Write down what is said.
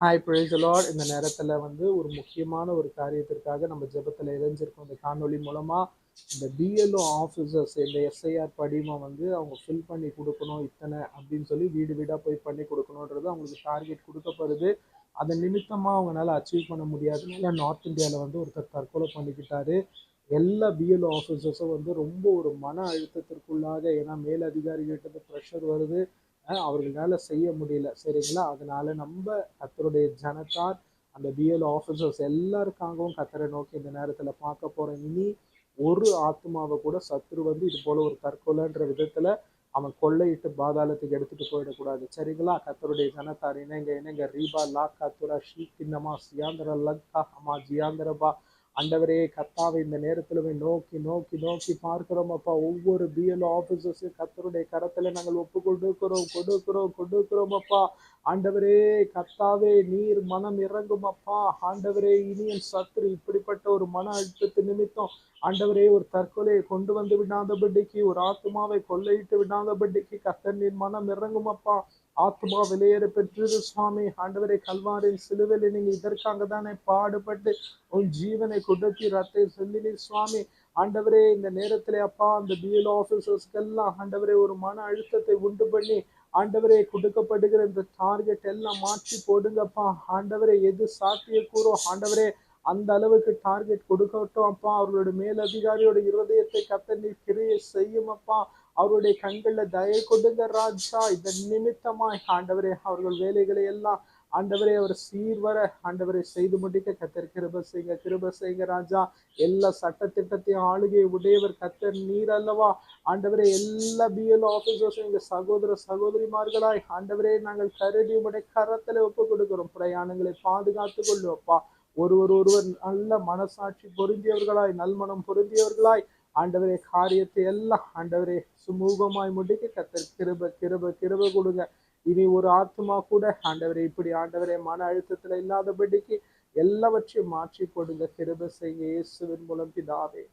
Hi praise the Lord. இந்த நேரத்துல ஒரு முக்கியமான ஒரு காரியத்திற்காக நம்ம ஜெபத்துல இணைஞ்சிருக்கோம். இந்த காணொளி மூலமா இந்த பிஎல்ஓ ஆஃபீஸர்ஸ் இந்த எஸ்ஐஆர் படிவம் அவங்க ஃபில் பண்ணி கொடுக்கணும் இத்தனை அப்படின்னு சொல்லி வீடு வீடா போய் பண்ணி கொடுக்கணுன்றது அவங்களுக்கு டார்கெட் கொடுக்கப்படுது. அதன் நிமித்தமா அவங்களால அச்சீவ் பண்ண முடியாதனால நார்த் இந்தியாவில் ஒருத்தர் தற்கொலை பண்ணிக்கிட்டாரு. எல்லா பிஎல்ஓ ஆஃபீஸர்ஸும் ரொம்ப ஒரு மன அழுத்தத்திற்குள்ளாக, ஏன்னா மேல் அதிகாரிகிட்ட ப்ரெஷர் வருது, அவர்களால செய்ய முடியல. சரிங்களா? அதனால நம்ம கர்த்தருடைய ஜனத்தார் அந்த பிஎல்ஓ ஆஃபீஸர்ஸ் எல்லாருக்காகவும் கர்த்தரை நோக்கி இந்த நேரத்துல பார்க்க போறோம். இனி ஒரு ஆத்மாவை கூட சத்துரு இது போல ஒரு தற்கொலைன்ற விதத்துல அவன் கொள்ளையிட்டு பாதாளத்துக்கு எடுத்துட்டு போயிடக்கூடாது. சரிங்களா? கர்த்தருடைய ஜனத்தார் இணைங்க இணைங்க. ரீபா லா கத்துரா ஷீ கிண்ணமா சியாந்திர லங்கா அம்மா ஜியாந்திரபா. ஆண்டவரே கர்த்தாவை இந்த நேரத்துல நோக்கி நோக்கி நோக்கி பார்க்கிறோம் அப்பா. ஒவ்வொரு பிஎல்ஓ ஆபீசர்ஸையும் கர்த்தருடைய கரத்துல நாங்கள் ஒப்பு கொடுக்கிறோம் அப்பா. ஆண்டவரே கர்த்தாவே நீர் மனம் இறங்கும் அப்பா. ஆண்டவரே இனியும் சத்துரு இப்படிப்பட்ட ஒரு மன அழுத்தத்து நிமித்தம் ஆண்டவரே ஒரு தற்கொலையை கொண்டு வந்து விடாதபடிக்கு, ஒரு ஆத்மாவை கொள்ளையிட்டு விடாதபடிக்கு கர்த்தர் நீர் மனம் இறங்கும் அப்பா. ஆத்மா வெளியேற பெற்றது சுவாமி. ஆண்டவரே கல்வாரின் சிலுவையில் நீங்க இதற்காக தானே பாடுபட்டு உன் ஜீவனை கொடுத்து ரத்தை செல்லினி சுவாமி. ஆண்டவரே இந்த நேரத்திலே அப்பா அந்த பிஎல்ஓ ஆபீசர்ஸ்க்கெல்லாம் ஆண்டவரே ஒரு மன அழுத்தத்தை உண்டு பண்ணி ஆண்டவரே கொடுக்கப்படுகிற இந்த டார்கெட் எல்லாம் மாற்றி போடுங்கப்பா. ஆண்டவரே எது சாத்திய கூறும் ஆண்டவரே அந்த அளவுக்கு டார்கெட் கொடுக்கட்டும் அப்பா. அவர்களுடைய மேலதிகாரியோட இருதயத்தை கர்த்தர் நீர் கிரியை செய்யும் அப்பா. அவருடைய கண்கள்ல தயை கொடுங்க ராஜா. இதன் நிமித்தமாய் ஆண்டவரே அவர்கள் வேலைகளை எல்லாம் ஆண்டவரே அவர் சீர்வர ஆண்டவரை செய்து முடிக்க கர்த்தர் கிருபை செய்யுங்க ராஜா. எல்லா சட்டத்திட்டத்தையும் ஆளுகை உடையவர் கர்த்தர் நீர் அல்லவா. ஆண்டவரே எல்லா பிஎல்ஓ ஆபீசர்ஸும் எங்க சகோதர சகோதரிமார்களாய் ஆண்டவரே நாங்கள் கருதி உடைய கரத்துல ஒப்பு கொடுக்கிறோம். பிரயாணங்களை பாதுகாத்து கொள்ளுவப்பா. ஒருவர் நல்ல மனசாட்சி பொருந்தியவர்களாய், நல்மனம் பொருந்தியவர்களாய் ஆண்டவரே காரியத்தை எல்லாம் ஆண்டவரே சுமூகமாய் முடிக்க கர்த்தர் கிருபை கொடுங்க. இனி ஒரு ஆத்மா கூட ஆண்டவரே இப்படி ஆண்டவரே மன அழுத்தத்துல இல்லாதபடிக்கு எல்லாவற்றையும் மாற்றி போடுங்க. கிருபை செய்ய இயேசுவின் மூலம் பிதாவே.